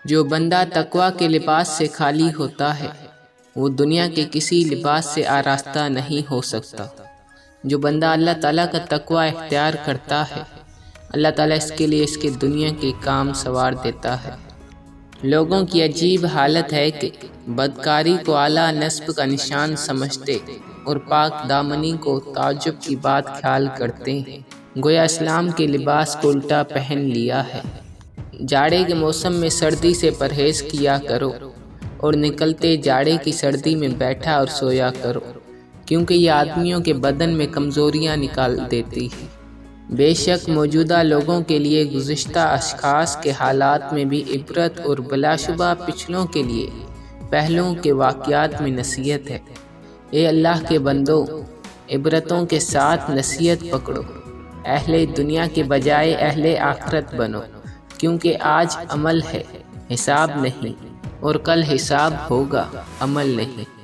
جو بندہ تقوی کے لباس سے خالی ہوتا ہے وہ دنیا کے کسی لباس سے آراستہ نہیں ہو سکتا۔ جو بندہ اللہ تعالیٰ کا تقوی اختیار کرتا ہے اللہ تعالیٰ اس کے لیے اس کے دنیا کے کام سنوار دیتا ہے۔ لوگوں کی عجیب حالت ہے کہ بدکاری کو اعلیٰ نسب کا نشان سمجھتے اور پاک دامنی کو تعجب کی بات خیال کرتے ہیں، گویا اسلام کے لباس کو الٹا پہن لیا ہے۔ جاڑے کے موسم میں سردی سے پرہیز کیا کرو اور نکلتے جاڑے کی سردی میں بیٹھا اور سویا کرو، کیونکہ یہ آدمیوں کے بدن میں کمزوریاں نکال دیتی ہے۔ بے شک موجودہ لوگوں کے لیے گزشتہ اشخاص کے حالات میں بھی عبرت اور بلا شبہ پچھلوں کے لیے پہلوں کے واقعات میں نصیحت ہے۔ اے اللہ کے بندو، عبرتوں کے ساتھ نصیحت پکڑو، اہل دنیا کے بجائے اہل آخرت بنو، کیونکہ آج عمل ہے حساب نہیں، اور کل حساب ہوگا عمل نہیں۔